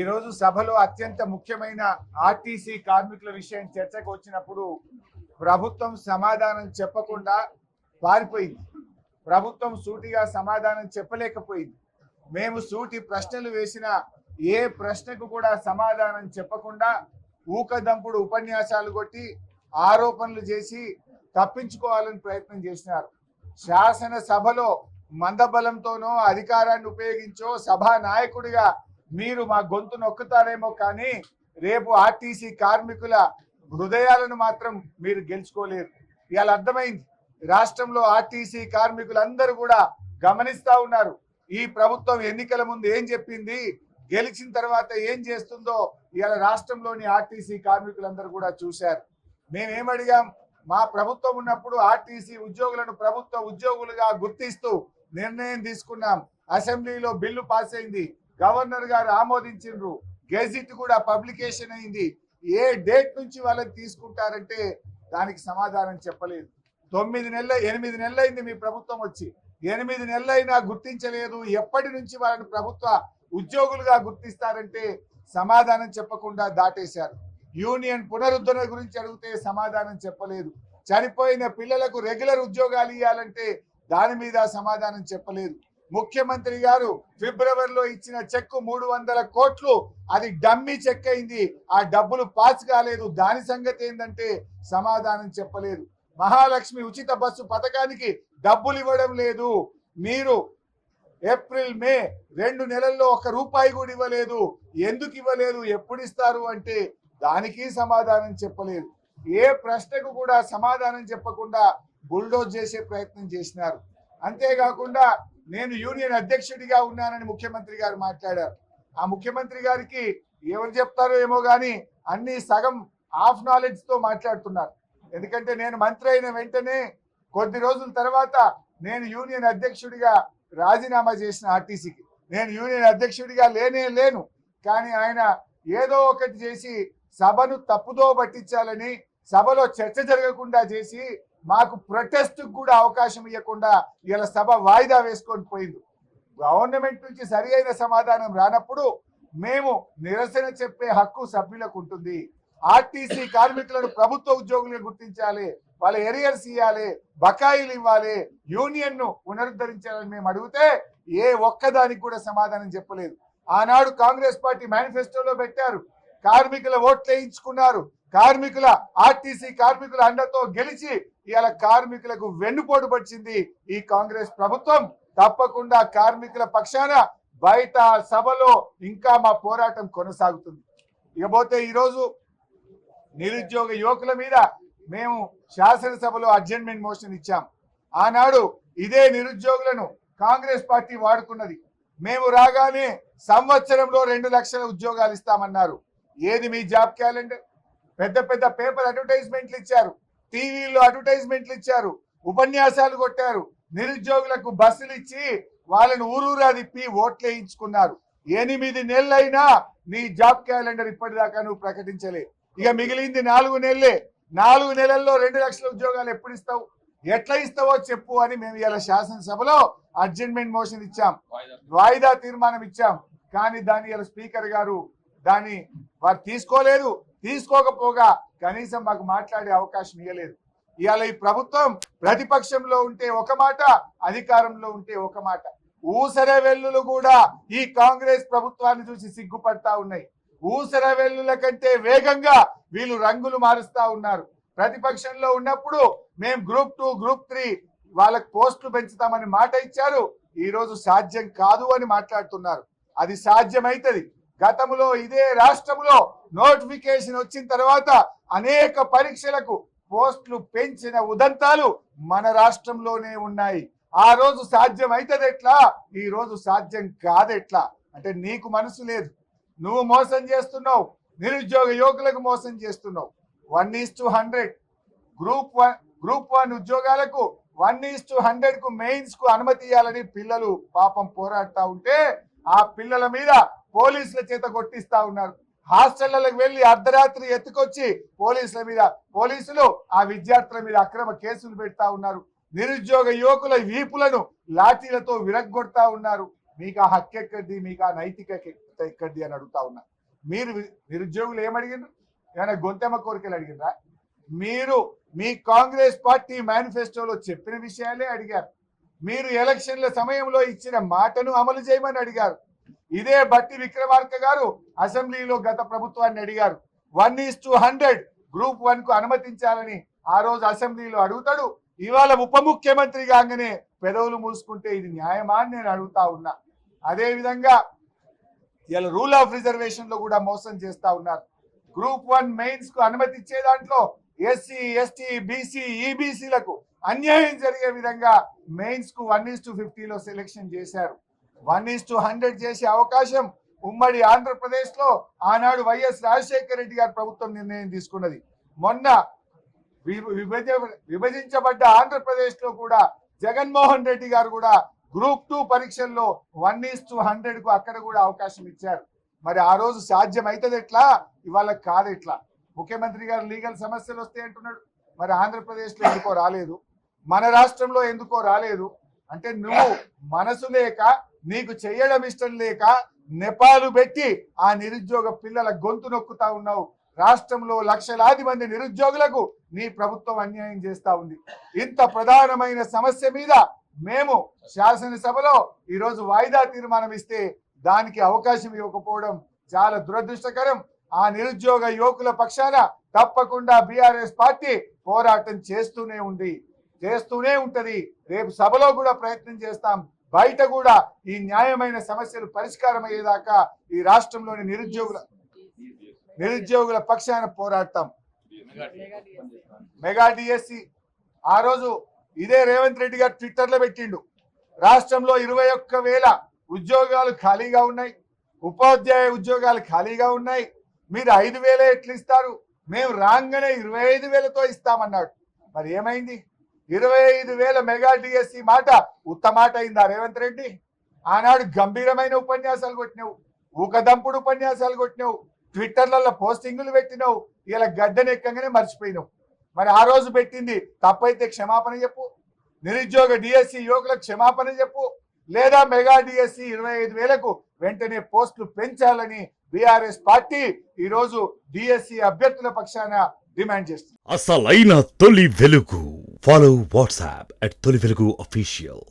ఈరోజు సభలో అత్యంత ముఖ్యమైన ఆర్టీసీ కార్మికుల విషయం చర్చకు వచ్చినప్పుడు ప్రభుత్వం సమాధానం చెప్పకుండా పారిపోయింది. ప్రభుత్వం సూటిగా సమాధానం చెప్పలేకపోయింది. మేము సూటి ప్రశ్నలు వేసిన ఏ ప్రశ్నకు కూడా సమాధానం చెప్పకుండా ఊకదంపుడు ఉపన్యాసాలు కొట్టి ఆరోపణలు చేసి తప్పించుకోవాలని ప్రయత్నం చేసినారు. శాసనసభలో మందబలంతోనో అధికారాన్ని ఉపయోగించో సభా నాయకుడిగా మీరు మా గొంతు నొక్కుతారేమో కానీ రేపు ఆర్టీసీ కార్మికుల హృదయాలను మాత్రం మీరు గెలుచుకోలేరు. ఇవాళ అర్థమైంది. రాష్ట్రంలో ఆర్టీసీ కార్మికులందరూ కూడా గమనిస్తా ఉన్నారు. ఈ ప్రభుత్వం ఎన్నికల ముందు ఏం చెప్పింది, గెలిచిన తర్వాత ఏం చేస్తుందో ఇవాళ రాష్ట్రంలోని ఆర్టీసీ కార్మికులందరూ కూడా చూశారు. మేమేమడిగాం, మా ప్రభుత్వం ఉన్నప్పుడు ఆర్టీసీ ఉద్యోగులను ప్రభుత్వ ఉద్యోగులుగా గుర్తిస్తూ నిర్ణయం తీసుకున్నాం. అసెంబ్లీలో బిల్లు పాస్ అయింది, గవర్నర్ గారు ఆమోదించిండ్రు, గెజిట్ కూడా పబ్లికేషన్ అయింది. ఏ డేట్ నుంచి వాళ్ళని తీసుకుంటారంటే దానికి సమాధానం చెప్పలేదు. 8 నెలలైంది మీ ప్రభుత్వం వచ్చి, 8 నెలలైనా గుర్తించలేదు. ఎప్పటి నుంచి వాళ్ళని ప్రభుత్వ ఉద్యోగులుగా గుర్తిస్తారంటే సమాధానం చెప్పకుండా దాటేశారు. యూనియన్ పునరుద్ధరణ గురించి అడిగితే సమాధానం చెప్పలేదు. చనిపోయిన పిల్లలకు రెగ్యులర్ ఉద్యోగాలు ఇవ్వాలంటే దాని మీద సమాధానం చెప్పలేదు. ముఖ్యమంత్రి గారు ఫిబ్రవరిలో ఇచ్చిన చెక్కు 300 కోట్లు, అది డమ్మీ చెక్ అయింది. ఆ డబ్బులు పాస్ కాలేదు. దాని సంగతి ఏంటంటే సమాధానం చెప్పలేదు. మహాలక్ష్మి ఉచిత బస్సు పథకానికి డబ్బులు ఇవ్వడం లేదు. మీరు ఏప్రిల్ మే 2 నెలల్లో 1 రూపాయి కూడా ఇవ్వలేదు. ఎందుకు ఇవ్వలేదు, ఎప్పుడు ఇస్తారు అంటే దానికి సమాధానం చెప్పలేదు. ఏ ప్రశ్నకు కూడా సమాధానం చెప్పకుండా బుల్డోజ్ చేసే ప్రయత్నం చేసినారు. అంతేకాకుండా నేను యూనియన్ అధ్యక్షుడిగా ఉన్నానని ముఖ్యమంత్రి గారు మాట్లాడారు. ఆ ముఖ్యమంత్రి గారికి ఎవరు చెప్తారో ఏమో కానీ అన్ని సగం హాఫ్ నాలెడ్జ్ తో మాట్లాడుతున్నారు. ఎందుకంటే నేను మంత్రి అయిన వెంటనే కొద్ది రోజుల తర్వాత నేను యూనియన్ అధ్యక్షుడిగా రాజీనామా చేసిన ఆర్టీసీకి. నేను యూనియన్ అధ్యక్షుడిగా లేను. కానీ ఆయన ఏదో ఒకటి చేసి సభను తప్పుదో పట్టించాలని, సభలో చర్చ జరగకుండా చేసి మాకు ప్రొటెస్ట్ కూడా అవకాశం ఇవ్వకుండా ఇలా సభ వాయిదా వేసుకొని పోయింది. గవర్నమెంట్ నుంచి సరి అయిన సమాధానం రానప్పుడు మేము నిరసన చెప్పే హక్కు సభ్యులకు ఉంటుంది. ఆర్టీసీ కార్మికులను ప్రభుత్వ ఉద్యోగులుగా గుర్తించాలి, వాళ్ళ ఎరియర్స్ ఇవ్వాలి, బకాయిలు ఇవ్వాలి, యూనియన్ ను పునరుద్ధరించాలని మేము అడిగితే ఏ ఒక్కదానికి కూడా సమాధానం చెప్పలేదు. ఆనాడు కాంగ్రెస్ పార్టీ మేనిఫెస్టోలో పెట్టారు, కార్మికుల ఓట్లు వేయించుకున్నారు, ఆర్టీసీ కార్మికుల అండతో గెలిచి ఇవాళ కార్మికులకు వెన్నుపోటు పడిచింది ఈ కాంగ్రెస్ ప్రభుత్వం. తప్పకుండా కార్మికుల పక్షాన బయట సభలో ఇంకా మా పోరాటం కొనసాగుతుంది. ఇకపోతే ఈరోజు నిరుద్యోగ యువకుల మీద మేము శాసనసభలో అడ్జర్న్మెంట్ మోషన్ ఇచ్చాం. ఆనాడు ఇదే నిరుద్యోగులను కాంగ్రెస్ పార్టీ వాడుకున్నది. మేము రాగానే సంవత్సరంలో 2 లక్షల ఉద్యోగాలు ఇస్తామన్నారు. ఏది మీ జాబ్ క్యాలెండర్? పెద్ద పెద్ద పేపర్ అడ్వర్టైజ్మెంట్లు ఇచ్చారు, టీవీలో అడ్వర్టైజ్మెంట్లు ఇచ్చారు, ఉపన్యాసాలు కొట్టారు, నిరుద్యోగులకు బస్సులు ఇచ్చి వాళ్ళని ఊరూరా తిప్పి ఓట్లు వేయించుకున్నారు. 8 నెలలైనా నీ జాబ్ క్యాలెండర్ ఇప్పటిదాకా నువ్వు ప్రకటించలే. ఇక మిగిలింది 4 నెలలే. 4 నెలల్లో 2 లక్షల ఉద్యోగాలు ఎప్పుడు ఇస్తావు, ఎట్లా ఇస్తావో చెప్పు అని మేము ఇలా శాసనసభలో అడ్జర్న్మెంట్ మోషన్ ఇచ్చాం, వాయిదా తీర్మానం ఇచ్చాం. కానీ దాన్ని ఇలా స్పీకర్ గారు దాన్ని వారు తీసుకోలేదు. తీసుకోకపోగా కనీసం మాకు మాట్లాడే అవకాశం ఇవ్వలేదు. ఇవాళ ఈ ప్రభుత్వం ప్రతిపక్షంలో ఉంటే ఒక మాట, అధికారంలో ఉంటే ఒక మాట. ఊసర వెల్లులు కూడా ఈ కాంగ్రెస్ ప్రభుత్వాన్ని చూసి సిగ్గుపడతా ఉన్నాయి. ఊసర వెల్లుల కంటే వేగంగా వీళ్ళు రంగులు మారుస్తా ఉన్నారు. ప్రతిపక్షంలో ఉన్నప్పుడు మేము గ్రూప్ 2, గ్రూప్ 3 వాళ్ళకి పోస్టులు పెంచుతామని మాట ఇచ్చారు. ఈ రోజు సాధ్యం కాదు అని మాట్లాడుతున్నారు. అది సాధ్యమైతది. గతంలో ఇదే రాష్ట్రంలో నోటిఫికేషన్ వచ్చిన తర్వాత అనేక పరీక్షలకు పోస్టులు పెంచిన ఉదంతాలు మన రాష్ట్రంలోనే ఉన్నాయి. ఆ రోజు సాధ్యం అవుతుంది ఎట్లా, ఈ రోజు సాధ్యం కాదెట్లా? అంటే నీకు మనసు లేదు, నువ్వు మోసం చేస్తున్నావు, నిరుద్యోగ యువకులకు మోసం చేస్తున్నావు. 1:100 గ్రూప్ 1 ఉద్యోగాలకు 1:100 కు మెయిన్స్ కు అనుమతి ఇవ్వాలని పిల్లలు పాపం పోరాడుతూ ఉంటే ఆ పిల్లల మీద పోలీసుల చేత కొట్టిస్తా ఉన్నారు. హాస్టళ్లకు వెళ్లి అర్ధరాత్రి ఎత్తుకొచ్చి పోలీసులు ఆ విద్యార్థుల మీద అక్రమ కేసులు పెడతా ఉన్నారు. నిరుద్యోగ యువకుల వీపులను లాఠీలతో విరగ్గొడతా ఉన్నారు. మీకు ఆ హక్కు ఎక్కడిది, మీకు ఆ నైతికత ఎక్కడిది అని అడుగుతా ఉన్నా. మీరు నిరుద్యోగులు ఏమడిగినారు? ఏమైనా గొంతెమ్మ కోరికలు అడిగినరా? మీరు మీ కాంగ్రెస్ పార్టీ మేనిఫెస్టోలో చెప్పిన విషయాలే అడిగారు. మీరు ఎలక్షన్ల సమయంలో ఇచ్చిన మాటను అమలు చేయమని అడిగారు. ఇదే బట్టి విక్రమార్క గారు అసెంబ్లీలో గత ప్రభుత్వాన్ని అడిగారు. 1:100 గ్రూప్ 1 కు అనుమతించాలని ఆ రోజు అసెంబ్లీలో అడుగుతాడు. ఇవాళ ఉప ముఖ్యమంత్రి కాగానే పెదవులు మూసుకుంటే ఇది న్యాయమా అని నేను అడుగుతా ఉన్నా. అదే విధంగా ఇలా రూల్ ఆఫ్ రిజర్వేషన్ లో కూడా మోసం చేస్తా ఉన్నారు. గ్రూప్ 1 మెయిన్స్ కు అనుమతి ఇచ్చే దాంట్లో ఎస్సీ, ఎస్టీ, బీసీ, ఈబీసీలకు అన్యాయం జరిగే విధంగా మెయిన్స్ కు 1:50లో సెలెక్షన్ చేశారు. 1:100 చేసే అవకాశం ఉమ్మడి ఆంధ్రప్రదేశ్ లో ఆనాడు వైఎస్ రాజశేఖర రెడ్డి గారి ప్రభుత్వం నిర్ణయం తీసుకున్నది. మొన్న విభజించబడ్డ ఆంధ్రప్రదేశ్ లో కూడా జగన్మోహన్ రెడ్డి గారు కూడా గ్రూప్ 2 పరీక్షల్లో 1:100 కు అక్కడ కూడా అవకాశం ఇచ్చారు. మరి ఆ రోజు సాధ్యం అవుతుంది ఎట్లా, ఇవాళ కాదు ఎట్లా? ముఖ్యమంత్రి గారు లీగల్ సమస్యలు వస్తాయి అంటున్నాడు. మరి ఆంధ్రప్రదేశ్ లో ఎందుకో రాలేదు, మన రాష్ట్రంలో ఎందుకో రాలేదు అంటే నువ్వు మనసు లేక, నీకు చెయ్యడం ఇష్టం లేక నెపాలు పెట్టి ఆ నిరుద్యోగ పిల్లల గొంతు నొక్కుతా ఉన్నావు. రాష్ట్రంలో లక్షలాది మంది నిరుద్యోగులకు నీ ప్రభుత్వం అన్యాయం చేస్తా ఉంది. ఇంత ప్రధానమైన సమస్య మీద మేము శాసనసభలో ఈరోజు వాయిదా తీర్మానం ఇస్తే దానికి అవకాశం ఇవ్వకపోవడం చాలా దురదృష్టకరం. ఆ నిరుద్యోగ యువకుల పక్షాన తప్పకుండా బీఆర్ఎస్ పార్టీ పోరాటం చేస్తూనే ఉంటది. రేపు సభలో కూడా ప్రయత్నం చేస్తాం. బయట కూడా ఈ న్యాయమైన సమస్యలు పరిష్కారం అయ్యేదాకా ఈ రాష్ట్రంలోని నిరుద్యోగుల పక్షాన పోరాడతాం. మెగా డిఎస్సి ఆ రోజు ఇదే రేవంత్ రెడ్డి గారు ట్విట్టర్ లో పెట్టిండు. రాష్ట్రంలో 21,000 ఉద్యోగాలు ఖాళీగా ఉన్నాయి, ఉపాధ్యాయ ఉద్యోగాలు ఖాళీగా ఉన్నాయి. మీరు 5,000 ఎట్లు ఇస్తారు? మేము రాగానే 25,000తో ఇస్తామన్నాడు. మరి ఏమైంది? 25,000 మెగా డిఎస్సి మాట ఉత్తమాట అయిందా రేవంత్ రెడ్డి? ఆనాడు గంభీరమైన ఉపన్యాసాలు కొట్టినావు, ఊకదంపుడు ఉపన్యాసాలు కొట్టినావు, ట్విట్టర్లలో పోస్టింగులు పెట్టినావు. ఇలా గడ్డనెక్కగానే మర్చిపోయినావు. మరి ఆ రోజు పెట్టింది తప్పైతే క్షమాపణ చెప్పు. నిరుద్యోగ డిఎస్సి యువకులకు క్షమాపణ చెప్పు. లేదా మెగా డిఎస్సి 25,000కు వెంటనే పోస్టులు పెంచాలని బీఆర్ఎస్ పార్టీ ఈరోజు డిఎస్సి అభ్యర్థుల పక్షాన డిమాండ్ చేస్తుంది. అసలైన తొలి వెలుగు. ఫాలో వాట్సాప్ @తొలి వెలుగు అఫీషియల్.